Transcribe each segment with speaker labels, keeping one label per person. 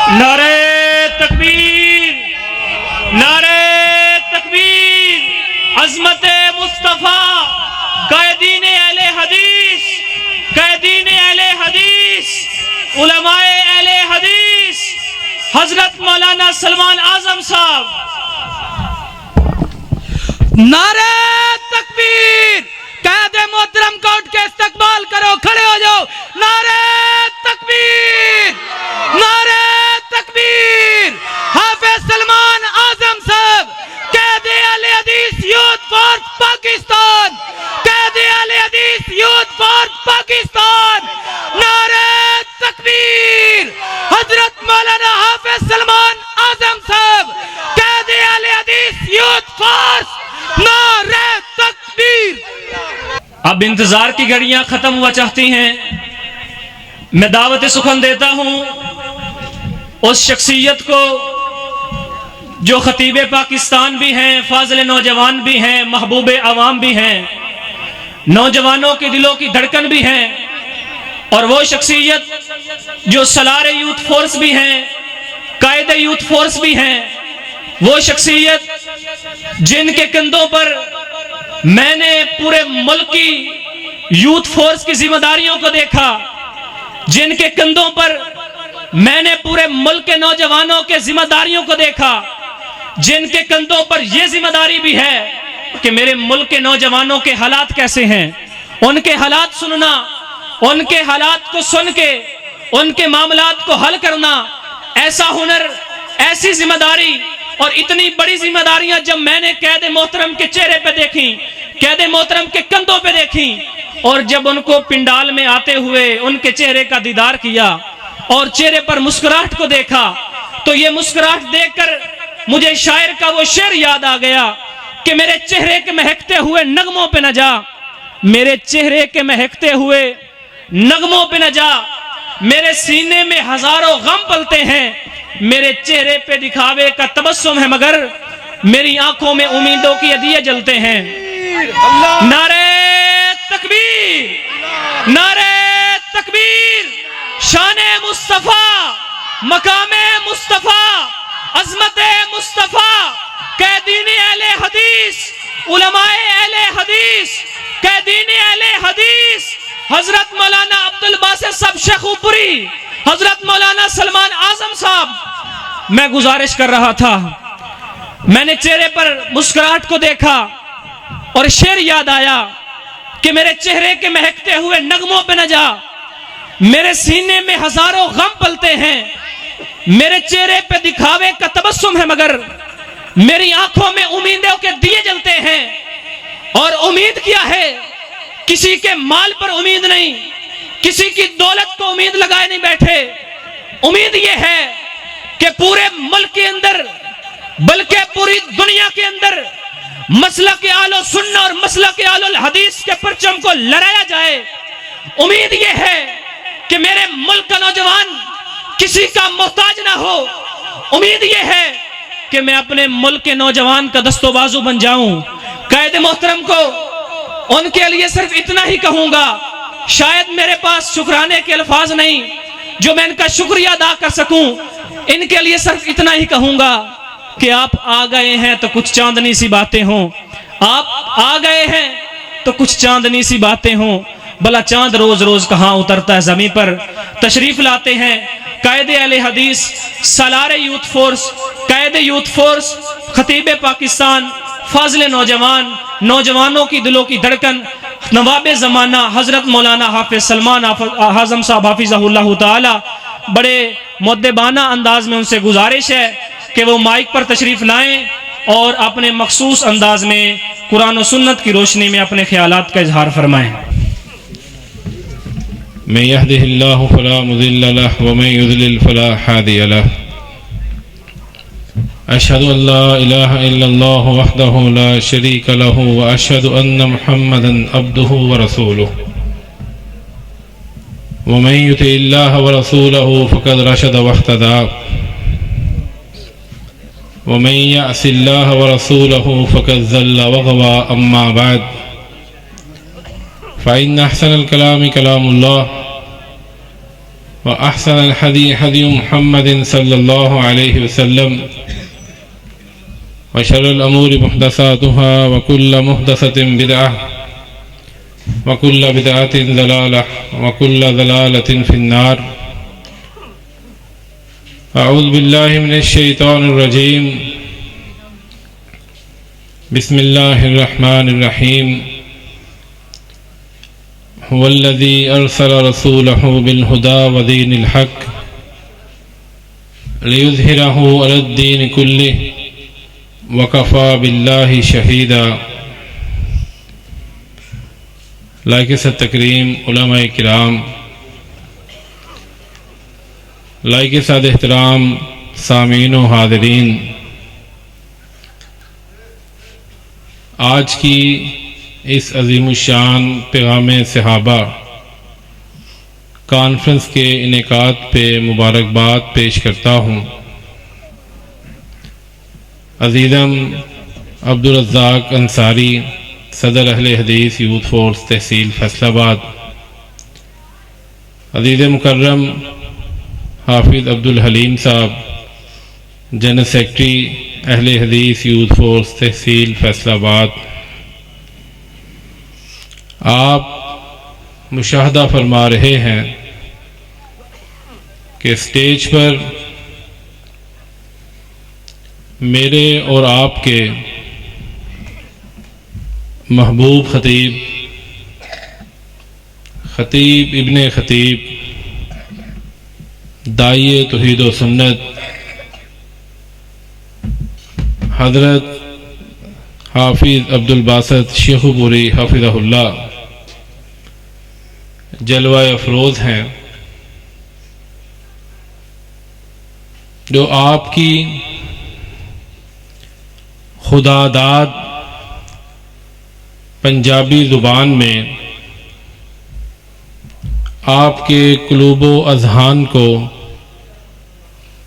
Speaker 1: نعرہ تکبیر، نعرہ تکبیر، عظمت مصطفیٰ، قائدین اہل حدیث، قائدین اہل حدیث، علماء اہل حدیث، حضرت مولانا سلمان اعظم صاحب۔
Speaker 2: نعرہ تکبیر، قائد محترم کو اٹھ کے استقبال کرو، کھڑے ہو جاؤ۔ نعرہ تکبیر، نعرہ تکبیر، حافظ سلمان اعظم صاحب، قائد اہل حدیث یوتھ فورس پاکستان، قائد اہل حدیث یوتھ فورس پاکستان۔ نعرہ تکبیر، حضرت مولانا حافظ سلمان اعظم صاحب، قائد اہل حدیث یوتھ فورس۔ نعرہ تکبیر۔
Speaker 1: اب انتظار کی گھڑیاں ختم ہوا چاہتی ہیں، میں دعوت سخن دیتا ہوں اس شخصیت کو جو خطیب پاکستان بھی ہیں، فاضل نوجوان بھی ہیں، محبوب عوام بھی ہیں، نوجوانوں کے دلوں کی دھڑکن بھی ہیں، اور وہ شخصیت جو سالار یوتھ فورس بھی ہیں، قائد یوتھ فورس بھی ہیں، وہ شخصیت جن کے کندھوں پر میں نے پورے ملک کی یوتھ فورس کی ذمہ داریوں کو دیکھا، جن کے کندھوں پر میں نے پورے ملک کے نوجوانوں کے ذمہ داریوں کو دیکھا، جن کے کندھوں پر یہ ذمہ داری بھی ہے کہ میرے ملک کے نوجوانوں کے حالات کیسے ہیں، ان کے حالات سننا، ان کے حالات کو سن کے ان کے معاملات کو حل کرنا، ایسا ہنر، ایسی ذمہ داری اور اتنی بڑی ذمہ داریاں جب میں نے قائد محترم کے چہرے پہ دیکھیں، قائد محترم کے کندھوں پہ دیکھیں، اور جب ان کو پنڈال میں آتے ہوئے ان کے چہرے کا دیدار کیا اور چہرے پر مسکراہٹ کو دیکھا، تو یہ مسکراہٹ دیکھ کر مجھے شاعر کا وہ شعر یاد آ گیا کہ میرے چہرے کے مہکتے ہوئے نغموں پہ نہ جا، میرے چہرے کے مہکتے ہوئے نغموں پہ نہ جا، میرے سینے میں ہزاروں غم پلتے ہیں، میرے چہرے پہ دکھاوے کا تبسم ہے مگر میری آنکھوں میں امیدوں کی عدیے جلتے ہیں۔ نعرہ تکبیر، نعرہ تکبیر، شان مصطفیٰ، مقام مصطفیٰ، عظمت مصطفیٰ، قائدین اہل حدیث، علماء اہل حدیث، قائدین اہل حدیث، حضرت مولانا عبد الباسط صاحب شیخو پوری، حضرت مولانا سلمان اعظم صاحب۔ میں گزارش کر رہا تھا، میں نے چہرے پر مسکراہٹ کو دیکھا اور شعر یاد آیا کہ میرے چہرے کے مہکتے ہوئے نغموں پہ نہ جا، میرے سینے میں ہزاروں غم پلتے ہیں، میرے چہرے پہ دکھاوے کا تبسم ہے مگر میری آنکھوں میں امیدوں کے دیے جلتے ہیں۔ اور امید کیا ہے؟ کسی کے مال پر امید نہیں، کسی کی دولت کو امید لگائے نہیں بیٹھے، امید یہ ہے کہ پورے ملک کے اندر بلکہ پوری دنیا کے اندر مسلک اہل سنت اور مسلک اہل الحدیث کے پرچم کو لہرایا جائے۔ امید یہ ہے کہ میرے ملک کا نوجوان کسی کا محتاج نہ ہو، امید یہ ہے کہ میں اپنے ملک کے نوجوان کا دست و بازو بن جاؤں۔ قائد محترم کو ان کے لیے صرف اتنا ہی کہوں گا، شاید میرے پاس شکرانے کے الفاظ نہیں جو میں ان کا شکریہ ادا کر سکوں، ان کے لیے صرف اتنا ہی کہوں گا کہ آپ آ گئے ہیں تو کچھ چاندنی سی باتیں ہوں، آپ آ گئے ہیں تو کچھ چاندنی سی باتیں ہوں، بھلا چاند روز روز کہاں اترتا ہے زمین پر۔ تشریف لاتے ہیں قائد اہل حدیث، سالار یوتھ فورس، قائد یوتھ فورس، خطیب پاکستان، فاضل نوجوان، نوجوانوں کی دلوں کی دھڑکن، نواب زمانہ حضرت مولانا حافظ سلمان اعظم صاحب حافظہ اللہ تعالی۔ بڑے مؤدبانہ انداز میں ان سے گزارش ہے کہ وہ مائک پر تشریف لائیں اور اپنے مخصوص انداز میں قرآن و سنت کی روشنی میں اپنے خیالات کا اظہار فرمائیں۔
Speaker 3: من يهده الله فلا مضل له ومن يضلل فلا هادي له، أشهد أن لا إله إلا الله وحده لا شريك له وأشهد أن محمدا عبده ورسوله، ومن يطع الله ورسوله فقد رشد واهتدى، ومن يعص الله ورسوله فقد ضل وغوى، أما بعد فإن أحسن الكلام كلام الله وأحسن الحدي هدي محمد صلى الله عليه وسلم وشر الأمور محدثاتها وكل محدثة بدعة وكل بدعة ضلالة وكل ضلالة في النار. أعوذ بالله من الشيطان الرجيم. بسم الله الرحمن الرحيم. هو الذي أرسل رسوله بالهدى ودين الحق ليظهره على الدين كله وكفى بالله شهيدا. لائق تکریم علماء کرام، لائق صد احترام سامعین و حاضرین، آج کی اس عظیم الشان پیغام صحابہ کانفرنس کے انعقاد پہ مبارکباد پیش کرتا ہوں. عزیزم عبدالرزاق انصاری، صدر اہل حدیث یوتھ فورس تحصیل فیصل آباد، عزیز مکرم حافظ عبدالحلیم صاحب، جنرل سیکرٹری اہل حدیث یوتھ فورس تحصیل فیصل آباد، آپ مشاہدہ فرما رہے ہیں کہ اسٹیج پر میرے اور آپ کے محبوب خطیب ابن خطیب، داعیہ توحید و سنت حضرت حافظ عبدالباسط شیخ پوری حفظہ اللہ جلوہ افروز ہیں، جو آپ کی خدا داد پنجابی زبان میں آپ کے قلوب و اذہان کو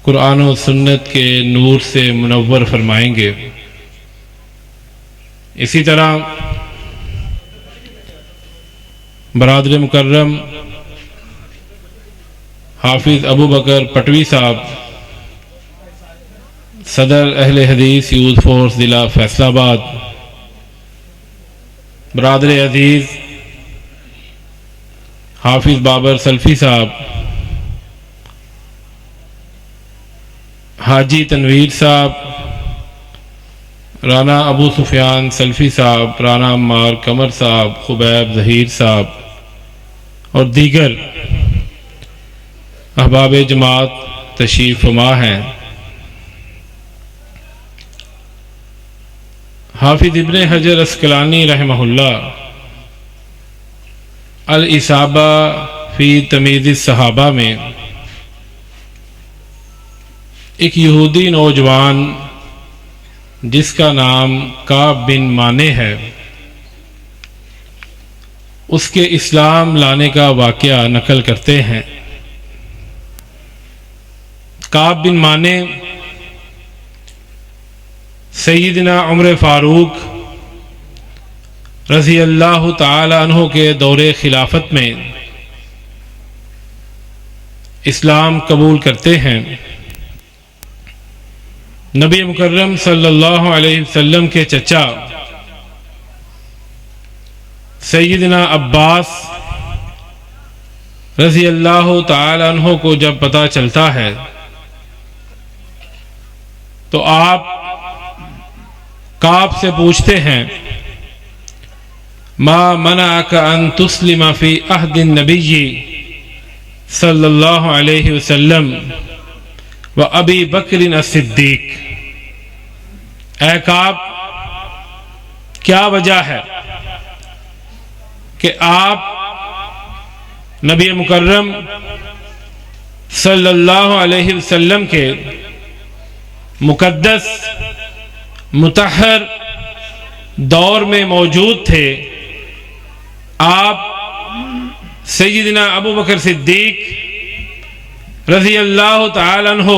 Speaker 3: قرآن و سنت کے نور سے منور فرمائیں گے. اسی طرح برادر مکرم حافظ ابو بکر پٹوی صاحب، صدر اہل حدیث یوتھ فورس ضلع فیصل آباد، برادر عزیز حافظ بابر سلفی صاحب، حاجی تنویر صاحب، رانا ابو سفیان سلفی صاحب، رانا عمار قمر صاحب، خبیب ظہیر صاحب اور دیگر احباب جماعت تشریف فرما ہیں. حافظ ابن حجر عسقلانی رحمہ اللہ الاصابہ فی تمیز الصحابہ میں ایک یہودی نوجوان جس کا نام کعب بن مانے ہے، اس کے اسلام لانے کا واقعہ نقل کرتے ہیں. کعب بن مانے سیدنا عمر فاروق رضی اللہ تعالی عنہ کے دور خلافت میں اسلام قبول کرتے ہیں. نبی مکرم صلی اللہ علیہ وسلم کے چچا سیدنا عباس رضی اللہ تعالی عنہ کو جب پتہ چلتا ہے تو آپ کعب سے پوچھتے ہیں، ما منعک ان تسلم فی عہد النبی صلی اللہ علیہ وسلم و ابی بکر الصدیق. اے کعب، کیا وجہ ہے کہ آپ نبی مکرم صلی اللہ علیہ وسلم کے مقدس مطہر دور میں موجود تھے، آپ سیدنا ابو بکر صدیق رضی اللہ تعالی عنہ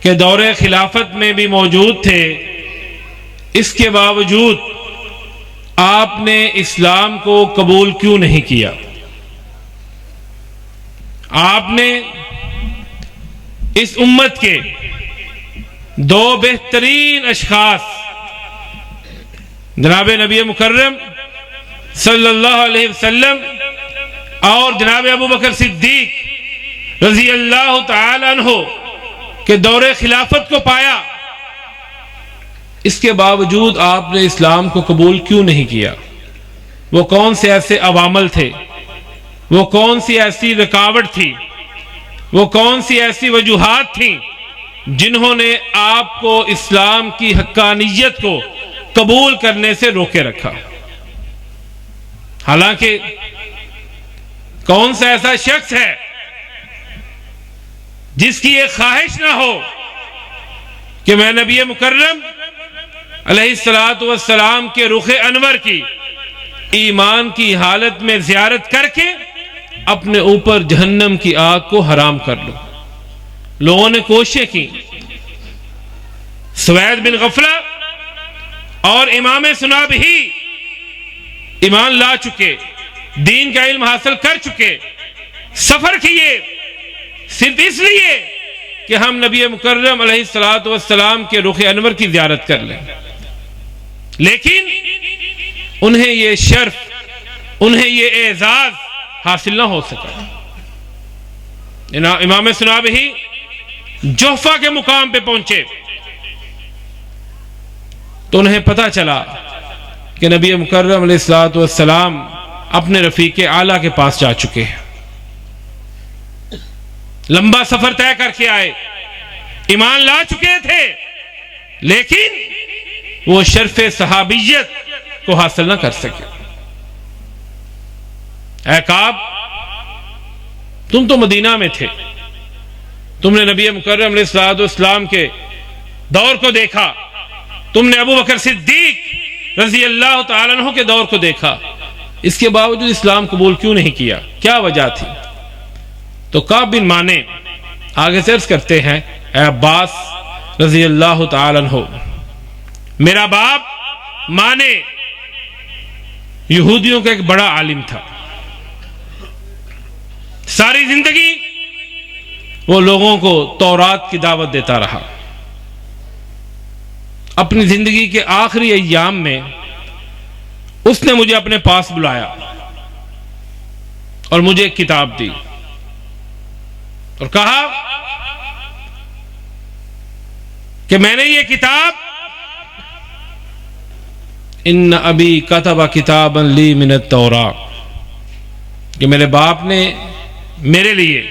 Speaker 3: کے دور خلافت میں بھی موجود تھے، اس کے باوجود آپ نے اسلام کو قبول کیوں نہیں کیا؟ آپ نے اس امت کے دو بہترین اشخاص جناب نبی مکرم صلی اللہ علیہ وسلم اور جناب ابو بکر صدیق رضی اللہ تعالی عنہ کے دور خلافت کو پایا. اس کے باوجود آپ نے اسلام کو قبول کیوں نہیں کیا؟ وہ کون سے ایسے عوامل تھے؟ وہ کون سی ایسی رکاوٹ تھی؟ وہ کون سی ایسی وجوہات تھیں جنہوں نے آپ کو اسلام کی حقانیت کو قبول کرنے سے روکے رکھا؟ حالانکہ کون سا ایسا شخص ہے جس کی یہ خواہش نہ ہو کہ میں نبی مکرم علیہ السلام کے رخ انور کی ایمان کی حالت میں زیارت کر کے اپنے اوپر جہنم کی آگ کو حرام کر لوں. لوگوں نے کوششیں کی. سوید بن غفلہ اور امام سناب ہی ایمان لا چکے، دین کا علم حاصل کر چکے، سفر کیے صرف اس لیے کہ ہم نبی مکرم علیہ السلام کے رخ انور کی زیارت کر لیں. لیکن انہیں یہ شرف، انہیں یہ اعزاز حاصل نہ ہو سکا. امام سناب ہی جوفہ کے مقام پہ پہنچے تو انہیں پتہ چلا کہ نبی مکرم علیہ السلام اپنے رفیق اعلیٰ کے پاس جا چکے ہیں. لمبا سفر طے کر کے آئے، ایمان لا چکے تھے، لیکن وہ شرف صحابیت کو حاصل نہ کر سکے. اے کعب، تم تو مدینہ میں تھے، تم نے نبی مکرم علیہ السلام کے دور کو دیکھا، تم نے ابو بکر صدیق رضی اللہ تعالیٰ عنہ کے دور کو دیکھا، اس کے باوجود اسلام قبول کیوں نہیں کیا؟ کیا وجہ تھی؟ تو کعب بن مانے آگے سے عرض کرتے ہیں، اے عباس رضی اللہ تعالیٰ عنہ، میرا باپ مانے یہودیوں کا ایک بڑا عالم تھا. ساری زندگی وہ لوگوں کو تورات کی دعوت دیتا رہا. اپنی زندگی کے آخری ایام میں اس نے مجھے اپنے پاس بلایا اور مجھے ایک کتاب دی اور کہا کہ میں نے یہ کتاب ان ابی کتب کتابا لی من التوراۃ، کہ میرے باپ نے میرے لیے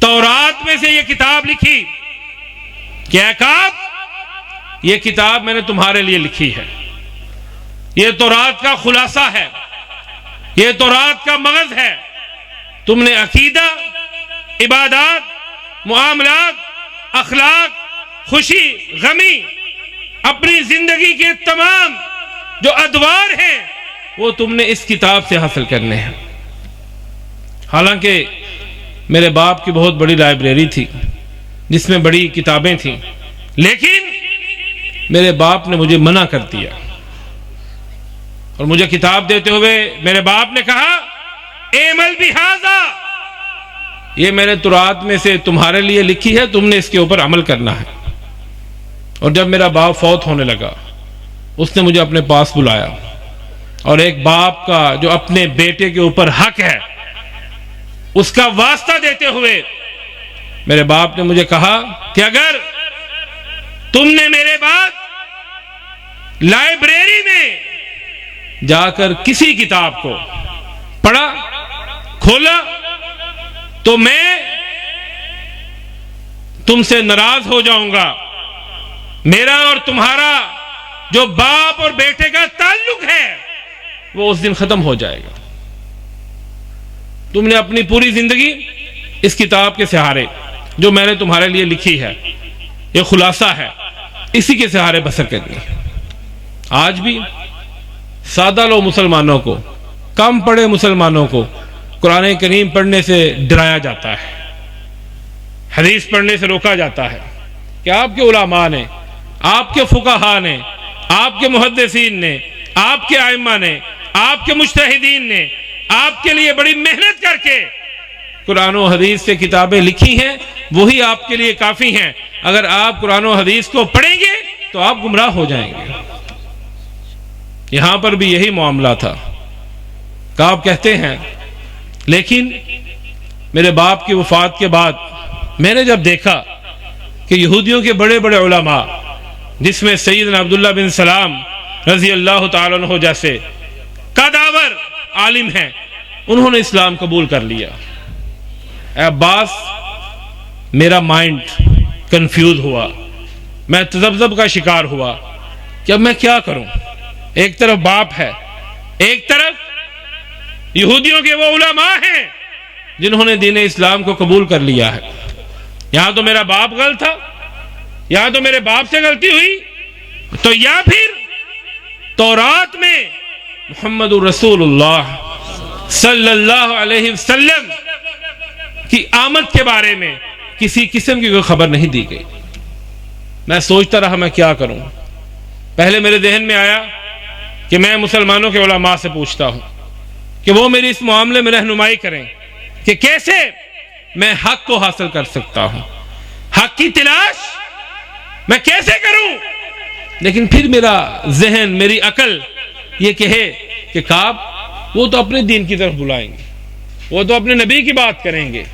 Speaker 3: تورات میں سے یہ کتاب لکھی کہ اے کعب، یہ کتاب میں نے تمہارے لیے لکھی ہے، یہ تورات کا خلاصہ ہے، یہ تورات کا مغز ہے. تم نے عقیدہ، عبادات، معاملات، اخلاق، خوشی، غمی، اپنی زندگی کے تمام جو ادوار ہیں وہ تم نے اس کتاب سے حاصل کرنے ہیں. حالانکہ میرے باپ کی بہت بڑی لائبریری تھی جس میں بڑی کتابیں تھیں، لیکن میرے باپ نے مجھے منع کر دیا اور مجھے کتاب دیتے ہوئے میرے باپ نے کہا، اعمل بہذا، یہ میں نے تورات میں سے تمہارے لیے لکھی ہے، تم نے اس کے اوپر عمل کرنا ہے. اور جب میرا باپ فوت ہونے لگا اس نے مجھے اپنے پاس بلایا اور ایک باپ کا جو اپنے بیٹے کے اوپر حق ہے اس کا واسطہ دیتے ہوئے میرے باپ نے مجھے کہا کہ اگر تم نے میرے بعد لائبریری میں جا کر کسی کتاب کو پڑھا، کھولا، تو میں تم سے ناراض ہو جاؤں گا. میرا اور تمہارا جو باپ اور بیٹے کا تعلق ہے وہ اس دن ختم ہو جائے گا. تم نے اپنی پوری زندگی اس کتاب کے سہارے جو میں نے تمہارے لیے لکھی ہے، یہ خلاصہ ہے، اسی کے سہارے بسر کرنی ہے. آج بھی سادہ لوگ مسلمانوں کو، کم پڑھے مسلمانوں کو قرآن کریم پڑھنے سے ڈرایا جاتا ہے، حدیث پڑھنے سے روکا جاتا ہے کہ آپ کے علماء نے، آپ کے فقہاء نے، آپ کے محدثین نے، آپ کے ائمہ نے، آپ کے مجتہدین نے آپ کے لیے بڑی محنت کر کے قرآن و حدیث سے کتابیں لکھی ہیں وہی آپ کے لیے کافی ہیں. اگر آپ قرآن و حدیث کو پڑھیں گے تو آپ گمراہ ہو جائیں گے. یہاں پر بھی یہی معاملہ تھا. کعب کہتے ہیں لیکن میرے باپ کی وفات کے بعد میں نے جب دیکھا کہ یہودیوں کے بڑے بڑے علماء جس میں سیدنا عبداللہ بن سلام رضی اللہ تعالیٰ عنہ جیسے قداور عالم ہیں انہوں نے اسلام قبول کر لیا. اے عباس میرا مائنڈ کنفیوز ہوا, میں تذبذب کا شکار ہوا کہ اب میں کیا کروں. ایک طرف باپ ہے, ایک طرف یہودیوں کے وہ علماء ہیں جنہوں نے دین اسلام کو قبول کر لیا ہے. یہاں تو میرا باپ غلط تھا, یہاں تو میرے باپ سے غلطی ہوئی, تو یا پھر تورات میں محمد رسول اللہ صلی اللہ علیہ وسلم کی آمد کے بارے میں کسی قسم کی کوئی خبر نہیں دی گئی. میں سوچتا رہا میں کیا کروں. پہلے میرے ذہن میں آیا کہ میں مسلمانوں کے علماء سے پوچھتا ہوں کہ وہ میری اس معاملے میں رہنمائی کریں کہ کیسے میں حق کو حاصل کر سکتا ہوں, حق کی تلاش میں کیسے کروں. لیکن پھر میرا ذہن, میری عقل یہ کہے کہ کعب وہ تو اپنے دین کی طرف بلائیں گے, وہ تو اپنے نبی کی بات کریں گے,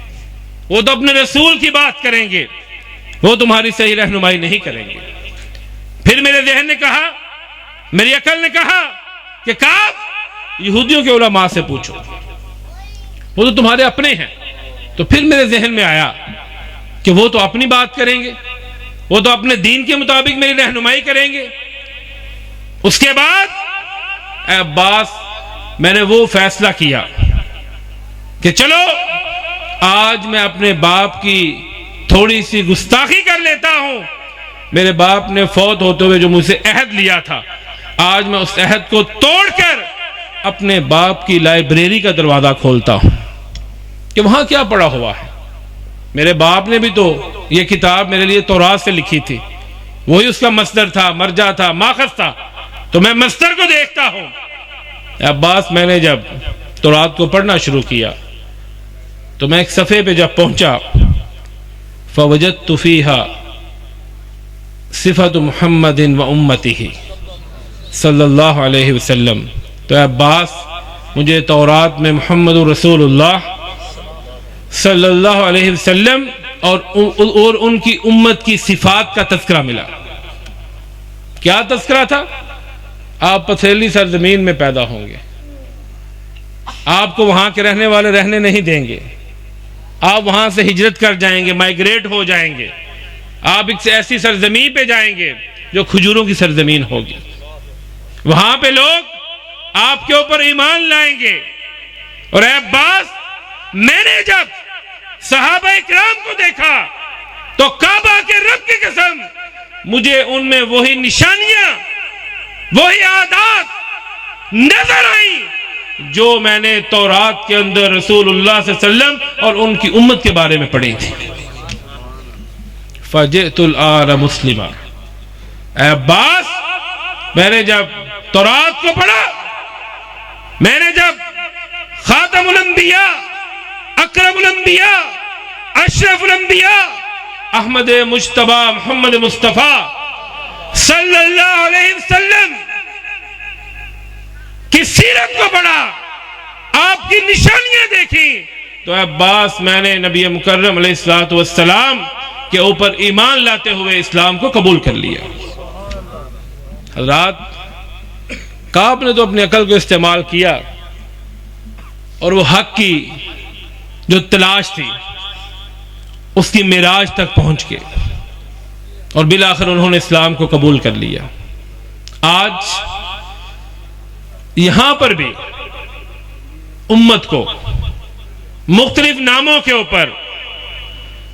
Speaker 3: وہ تو اپنے رسول کی بات کریں گے, وہ تمہاری صحیح رہنمائی نہیں کریں گے. پھر میرے ذہن نے کہا, میری عقل نے کہا کہ کعب یہودیوں کے علماء سے پوچھو, وہ تو تمہارے اپنے ہیں. تو پھر میرے ذہن میں آیا کہ وہ تو اپنی بات کریں گے, وہ تو اپنے دین کے مطابق میری رہنمائی کریں گے. اس کے بعد اے عباس میں نے وہ فیصلہ کیا کہ چلو آج میں اپنے باپ کی تھوڑی سی گستاخی کر لیتا ہوں. میرے باپ نے فوت ہوتے ہوئے جو مجھ سے عہد لیا تھا, آج میں اس عہد کو توڑ کر اپنے باپ کی لائبریری کا دروازہ کھولتا ہوں کہ وہاں کیا پڑا ہوا ہے. میرے باپ نے بھی تو یہ کتاب میرے لیے تورات سے لکھی تھی, وہی اس کا مصدر تھا, مرجع تھا, ماخذ تھا, تو میں مصدر کو دیکھتا ہوں. عباس میں نے جب تورات کو پڑھنا شروع کیا تو میں ایک صفحے پہ جب پہنچا فوجدت فیہا صفت محمد و امتہ صلی اللہ علیہ وسلم. تو عباس مجھے تورات میں محمد رسول اللہ صلی اللہ علیہ وسلم اور ان کی امت کی صفات کا تذکرہ ملا. کیا تذکرہ تھا؟ آپ پتھریلی سرزمین میں پیدا ہوں گے, آپ کو وہاں کے رہنے والے رہنے نہیں دیں گے, آپ وہاں سے ہجرت کر جائیں گے, مائیگریٹ ہو جائیں گے, آپ ایک ایسی سرزمین پہ جائیں گے جو کھجوروں کی سرزمین ہوگی. وہاں پہ لوگ آپ کے اوپر ایمان لائیں گے. اور اے عباس میں نے جب صحابہ اکرام کو دیکھا تو کعبہ کے رب کی قسم مجھے ان میں وہی نشانیاں, وہی عادات نظر آئیں جو میں نے تورات کے اندر رسول اللہ صلی اللہ علیہ وسلم اور ان کی امت کے بارے میں پڑھی تھی. فجئت الآن مسلما. اے عباس میں نے جب تورات کو پڑھا, میں نے جب خاتم الانبیاء, اکرم الانبیاء, اشرف الانبیاء احمد مجتبی محمد مصطفیٰ صلی اللہ علیہ وسلم کی سیرت کو پڑھا, آپ کی نشانیاں دیکھیں, تو عباس میں نے نبی مکرم علیہ الصلوۃ والسلام کے اوپر ایمان لاتے ہوئے اسلام کو قبول کر لیا. حضرات کعب نے تو اپنی عقل کو استعمال کیا اور وہ حق کی جو تلاش تھی اس کی معراج تک پہنچ گئے اور بالآخر انہوں نے اسلام کو قبول کر لیا. آج یہاں پر بھی امت کو مختلف ناموں کے اوپر,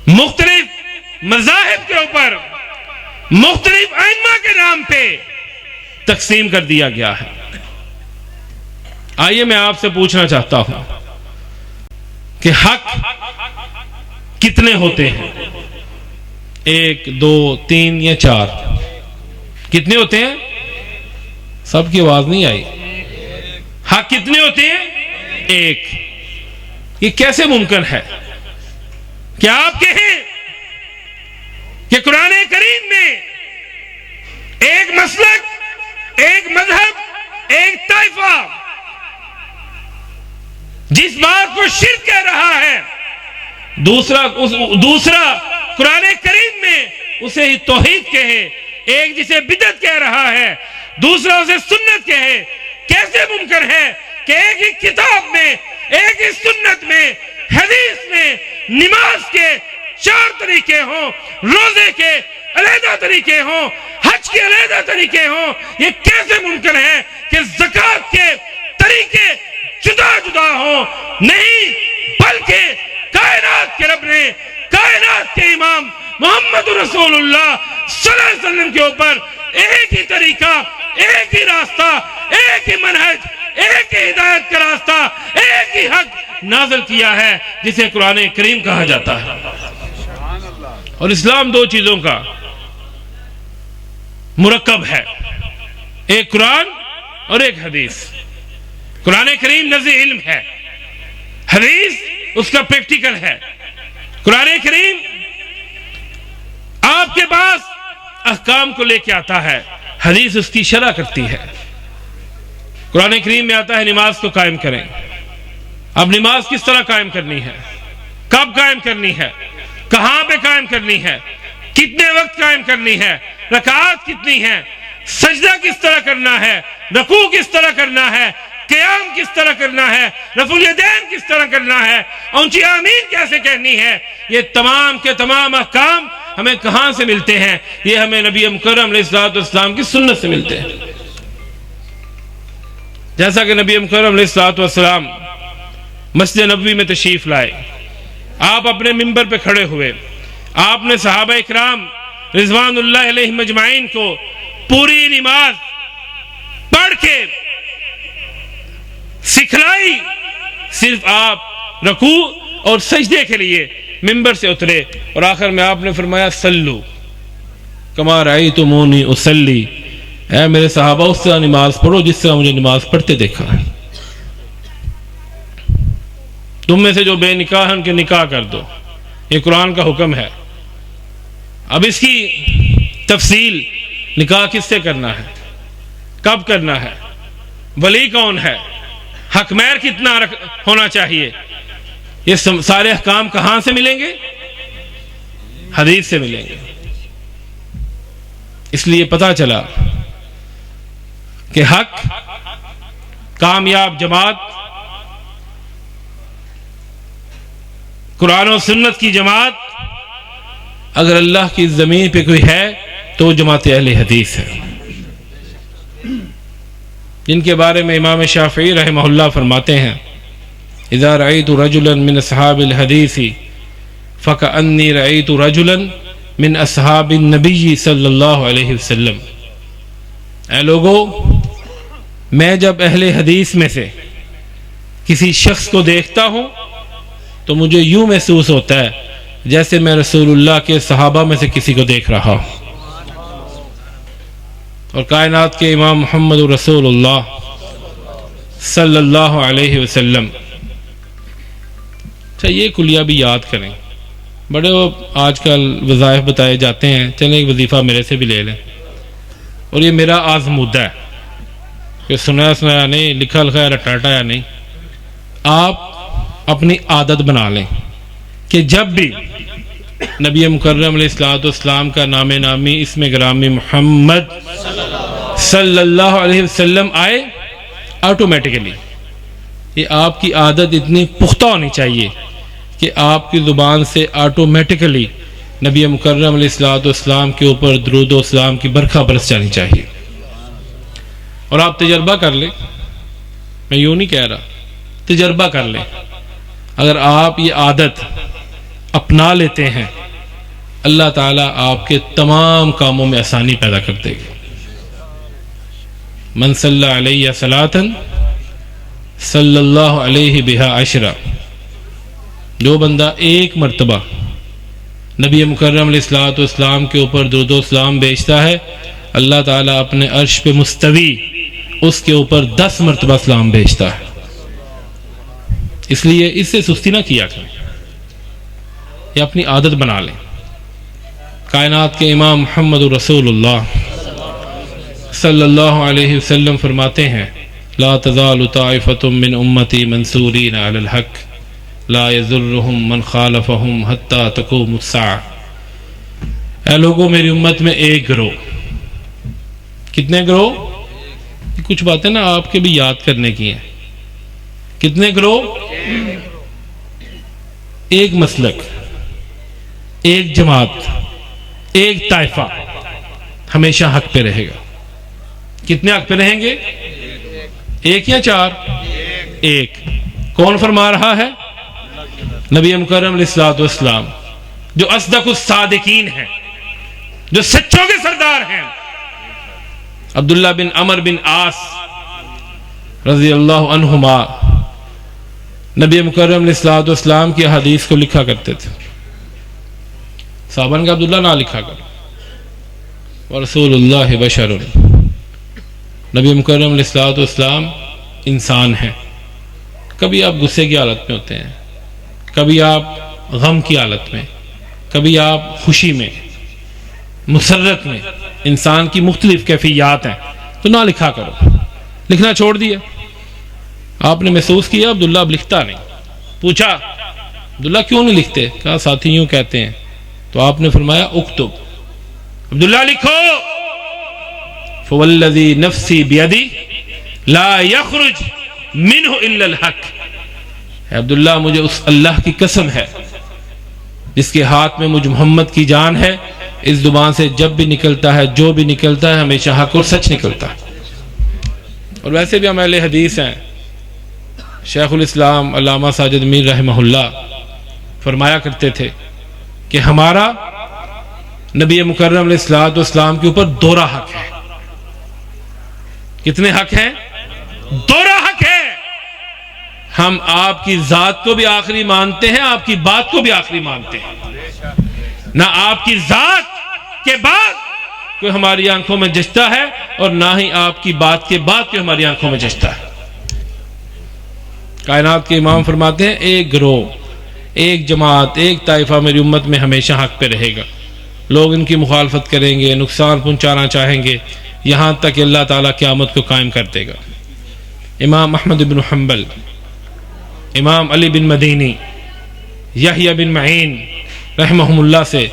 Speaker 3: مختلف مذاہب کے اوپر, مختلف ائمہ کے نام پہ تقسیم کر دیا گیا ہے. آئیے میں آپ سے پوچھنا چاہتا ہوں کہ حق کتنے ہوتے ہیں؟ 1 2 3 یا 4؟ کتنے ہوتے ہیں؟ سب کی آواز نہیں آئی. حق کتنے ہوتے ہیں؟ 1. یہ کیسے ممکن ہے کہ آپ کہیں کہ قرآن کریم میں ایک مسلک، ایک مذہب، ایک طائفہ جس بات کو شرک کہہ رہا ہے، دوسرا قرآن کریم میں اسے ہی توحید کہے، ایک جسے بدعت کہہ رہا ہے دوسرا اسے سنت کہے، کیسے ممکن ہے کہ ایک ہی کتاب میں، ایک ہی سنت میں، حدیث میں نماز کے 4 طریقے ہوں، روزے کے علیحدہ طریقے ہوں، حج کے علیحدہ طریقے ہوں؟ یہ کیسے ممکن ہے کہ زکوٰۃ کے طریقے جدا جدا ہوں؟ نہیں، بلکہ کائنات کے رب نے کائنات کے امام محمد رسول اللہ صلی اللہ علیہ وسلم کے اوپر ایک ہی طریقہ، ایک ہی راستہ، ایک ہی منہج، ایک ہی ہدایت کا راستہ، ایک ہی حق نازل کیا ہے جسے قرآن کریم کہا جاتا ہے۔ اور اسلام 2 چیزوں کا مرکب ہے، ایک قرآن اور ایک حدیث۔ قرآن کریم نزل علم ہے، حدیث اس کا پریکٹیکل ہے۔ قرآن کریم آپ کے پاس احکام کو لے کے آتا ہے، حدیث اس کی شرح کرتی ہے۔ قرآن کریم میں آتا ہے نماز کو قائم کریں۔ اب نماز کس طرح قائم کرنی ہے، کب قائم کرنی ہے، کہاں پہ قائم کرنی ہے، کتنے وقت قائم کرنی ہے، رکعات کتنی ہیں، سجدہ کس طرح کرنا ہے، رکوع کس طرح کرنا ہے، قیام کس طرح کرنا ہے، رفع الیدین کس طرح کرنا ہے، اونچی آمین کیسے کہنی ہے، یہ تمام کے تمام احکام ہمیں کہاں سے ملتے ہیں؟ یہ ہمیں نبی مکرم علیہ الصلوۃ والسلام کی سنت سے ملتے ہیں۔ جیسا کہ نبی مکرم علیہ الصلوۃ والسلام مسجد نبوی میں تشریف لائے، آپ اپنے منبر پہ کھڑے ہوئے، آپ نے صحابہ اکرام رضوان اللہ علیہم اجمعین کو پوری نماز پڑھ کے سکھلائی۔ صرف آپ رکوع اور سجدے کے لیے منبر سے اترے اور آخر میں آپ نے فرمایا سلو کما رأیتمونی اصلی، اے میرے صحابہ اس طرح نماز پڑھو جس طرح مجھے نماز پڑھتے دیکھا ہے۔ تم میں سے جو بے نکاح ہیں ان کے نکاح کر دو، یہ قرآن کا حکم ہے۔ اب اس کی تفصیل، نکاح کس سے کرنا ہے، کب کرنا ہے، ولی کون ہے، حق مہر کتنا ہونا چاہیے، یہ سارے احکام کہاں سے ملیں گے؟ حدیث سے ملیں گے۔ اس لیے پتہ چلا کہ حق، کامیاب جماعت، قرآن و سنت کی جماعت اگر اللہ کی زمین پہ کوئی ہے تو جماعت اہل حدیث ہے، جن کے بارے میں امام شافعی رحمہ اللہ فرماتے ہیں اذا رأيت رجلا من اصحاب الحدیث فكأني رأيت رجلا من اصحاب النبی صلی اللہ علیہ وسلم۔ اے لوگو، میں جب اہل حدیث میں سے کسی شخص کو دیکھتا ہوں تو مجھے یوں محسوس ہوتا ہے جیسے میں رسول اللہ کے صحابہ میں سے کسی کو دیکھ رہا ہوں۔ اور کائنات کے امام محمد رسول اللہ صلی اللہ علیہ وسلم، اچھا یہ کلیہ بھی یاد کریں، بڑے آج کل وظائف بتائے جاتے ہیں، چلیں ایک وظیفہ میرے سے بھی لے لیں، اور یہ میرا آزمودہ ہے کہ سنایا سنایا نہیں، لکھا لکھایا رٹاٹا یا نہیں۔ آپ اپنی عادت بنا لیں کہ جب بھی نبی مکرم علیہ الصلوۃ والسلام کا نام نامی اسم گرامی محمد صلی اللہ علیہ وسلم آئے، آٹومیٹکلی یہ آپ کی عادت اتنی پختہ ہونی چاہیے کہ آپ کی زبان سے آٹومیٹکلی نبی مکرم علیہ الصلوۃ والسلام کے اوپر درود و سلام کی برکھا برس جانی چاہیے۔ اور آپ تجربہ کر لیں، میں یوں نہیں کہہ رہا، تجربہ کر لیں، اگر آپ یہ عادت اپنا لیتے ہیں اللہ تعالیٰ آپ کے تمام کاموں میں آسانی پیدا کر دے گا۔ من صلی علیہ صلاۃ صلی اللہ علیہ بہا عشرہ، جو بندہ ایک مرتبہ نبی مکرم علیہ الصلوۃ والسلام کے اوپر درود و سلام بھیجتا ہے، اللہ تعالیٰ اپنے عرش پہ مستوی اس کے اوپر 10 مرتبہ سلام بھیجتا ہے۔ اس لیے اس سے سستی نہ کیا کریں، یہ اپنی عادت بنا لیں. کائنات کے امام محمد رسول اللہ صلی اللہ علیہ وسلم فرماتے ہیں لا تزال طائفة من امتی منصورین علی الحق لا یضرهم من خالفهم حتی تقوم الساعة. اے لوگوں میری امت میں ایک گروہ. کتنے گروہ؟ کچھ باتیں نا آپ کے بھی یاد کرنے کی ہیں. کتنے گروہ؟ ایک مسلک، ایک جماعت، ایک طائفہ ہمیشہ حق پہ رہے گا. کتنے حق پہ رہیں گے؟ ایک یا چار؟ ایک. کون فرما رہا ہے؟ نبی مکرم علیہ الصلوۃ والسلام جو اصدق الصادقین ہیں، جو سچوں کے سردار ہیں. عبداللہ بن عمر بن عاص رضی اللہ عنہما نبی مکرم علیہ الصلوۃ والسلام کی حدیث کو لکھا کرتے تھے. صحابہ نے کہا عبداللہ نہ لکھا کر، ورسول اللہ بشر. نبی مکرم علیہ الصلوۃ والسلام انسان ہیں. کبھی آپ غصے کی حالت میں ہوتے ہیں، کبھی آپ غم کی حالت میں، کبھی آپ خوشی میں، مسرت میں. انسان کی مختلف کیفیات ہیں، تو نہ لکھا کرو. لکھنا چھوڑ دیا. آپ نے محسوس کیا عبداللہ اب لکھتا نہیں. پوچھا عبداللہ کیوں نہیں لکھتے؟ کہا ساتھی یوں کہتے ہیں. تو آپ نے فرمایا اکتب، عبداللہ لکھو. فوالذی نفسی بیدی لا یخرج منہ الا الحق. عبداللہ مجھے اس اللہ کی قسم ہے جس کے ہاتھ میں مجھ محمد کی جان ہے، اس زبان سے جب بھی نکلتا ہے، جو بھی نکلتا ہے، ہمیشہ حق اور سچ نکلتا ہے. اور ویسے بھی ہم اہل حدیث ہیں. شیخ الاسلام علامہ ساجد میر رحمہ اللہ فرمایا کرتے تھے کہ ہمارا نبی مکرم علیہ الصلوۃ والسلام کے اوپر دوہرا حق ہے. کتنے حق ہیں؟ دوہرا حق ہے. ہم آپ کی ذات کو بھی آخری مانتے ہیں، آپ کی بات کو بھی آخری مانتے ہیں. نہ آپ کی ذات کے بعد کوئی ہماری آنکھوں میں جچتا ہے، اور نہ ہی آپ کی بات کے بعد کوئی ہماری آنکھوں میں جچتا ہے. کائنات کے امام فرماتے ہیں ایک گروہ، ایک جماعت، ایک طائفہ میری امت میں ہمیشہ حق پہ رہے گا. لوگ ان کی مخالفت کریں گے، نقصان پہنچانا چاہیں گے، یہاں تک کہ اللہ تعالیٰ قیامت کو قائم کر دے گا. امام احمد بن حنبل، امام علی بن مدینی، یحییٰ بن معین رحمہم اللہ سے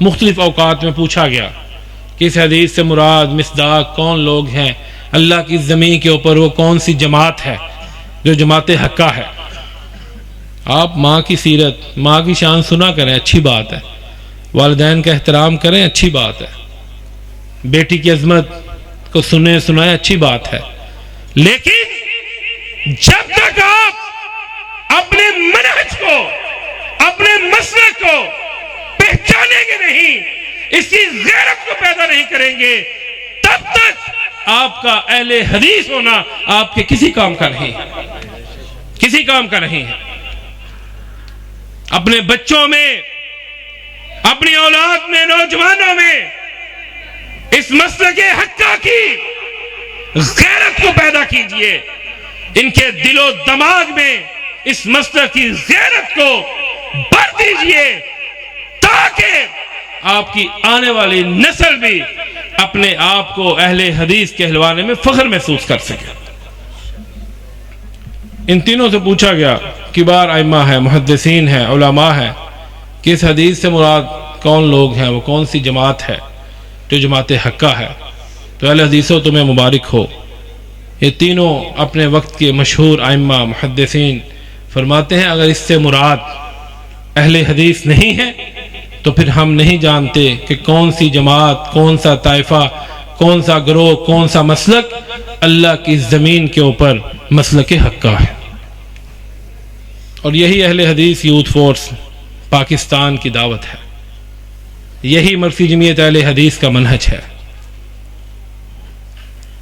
Speaker 3: مختلف اوقات میں پوچھا گیا کہ اس حدیث سے مراد مصداق کون لوگ ہیں؟ اللہ کی زمین کے اوپر وہ کون سی جماعت ہے جو جماعت حقہ ہے؟ آپ ماں کی سیرت، ماں کی شان سنا کریں، اچھی بات ہے. والدین کا احترام کریں، اچھی بات ہے. بیٹی کی عظمت کو سنائیں، اچھی بات ہے. لیکن جب تک آپ اپنے منہج کو، اپنے مسلک کو پہچانیں گے نہیں، اس کی غیرت کو پیدا نہیں کریں گے، تب تک آپ کا اہل حدیث ہونا آپ کے کسی کام کا نہیں ہے. کسی کام کا نہیں ہے. اپنے بچوں میں، اپنی اولاد میں، نوجوانوں میں اس مسلک حقہ کی غیرت کو پیدا کیجئے. ان کے دل و دماغ میں اس مسلک کی غیرت کو بھر دیجئے، تاکہ آپ کی آنے والی نسل بھی اپنے آپ کو اہل حدیث کہلوانے میں فخر محسوس کر سکے. ان تینوں سے پوچھا گیا، کبار ائمہ ہیں، محدثین ہیں، علماء ہیں، کہ اس حدیث سے مراد کون لوگ ہیں، وہ کون سی جماعت ہے جو جماعت حقہ ہے؟ تو اہل حدیثوں تمہیں مبارک ہو. یہ تینوں اپنے وقت کے مشہور ائمہ محدثین فرماتے ہیں اگر اس سے مراد اہل حدیث نہیں ہے تو پھر ہم نہیں جانتے کہ کون سی جماعت، کون سا طائفہ، کون سا گروہ، کون سا مسلک اللہ کی زمین کے اوپر مسلک حقہ ہے. اور یہی اہل حدیث یوتھ فورس پاکستان کی دعوت ہے. یہی مرکزی جمعیت اہل حدیث کا منہج ہے.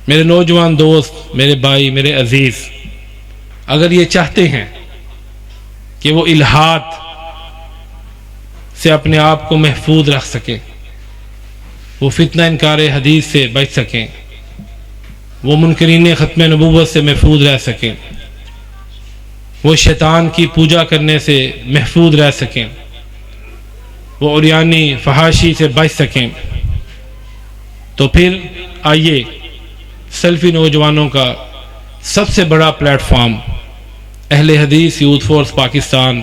Speaker 3: میرے نوجوان دوست، میرے بھائی، میرے عزیز، اگر یہ چاہتے ہیں کہ وہ الہات سے اپنے آپ کو محفوظ رکھ سکیں، وہ فتنہ انکار حدیث سے بچ سکیں، وہ منکرین ختم نبوت سے محفوظ رہ سکیں، وہ شیطان کی پوجا کرنے سے محفوظ رہ سکیں، وہ عریانی فحاشی سے بچ سکیں. تو پھر آئیے سلفی نوجوانوں کا سب سے بڑا پلیٹ فارم اہل حدیث یوتھ فورس پاکستان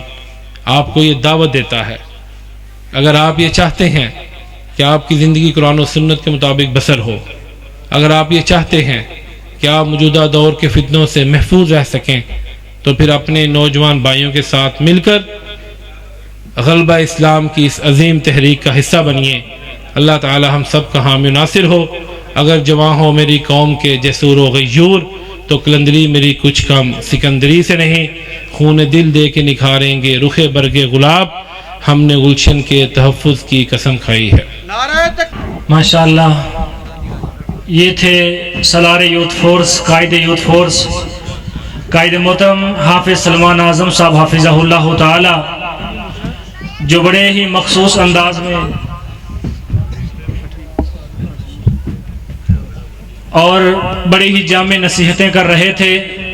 Speaker 3: آپ کو یہ دعوت دیتا ہے. اگر آپ یہ چاہتے ہیں کہ آپ کی زندگی قرآن و سنت کے مطابق بسر ہو، اگر آپ یہ چاہتے ہیں کہ آپ موجودہ دور کے فتنوں سے محفوظ رہ سکیں، تو پھر اپنے نوجوان بھائیوں کے ساتھ مل کر غلبہ اسلام کی اس عظیم تحریک کا حصہ بنیے. اللہ تعالی ہم سب کا حامی و ناصر ہو. اگر جواں ہو میری قوم کے جسور و غیور، تو قلندری میری کچھ کم سکندری سے نہیں. خون دل دے کے نکھاریں گے رخ برگ گلاب، ہم نے گلشن کے تحفظ کی قسم کھائی ہے.
Speaker 4: ماشاءاللہ، یہ تھے سالار یوتھ فورس، قائد یوتھ فورس، قائد محترم حافظ سلمان اعظم صاحب حافظہ اللہ تعالی، جو بڑے ہی مخصوص انداز میں اور بڑے ہی جامع نصیحتیں کر رہے تھے.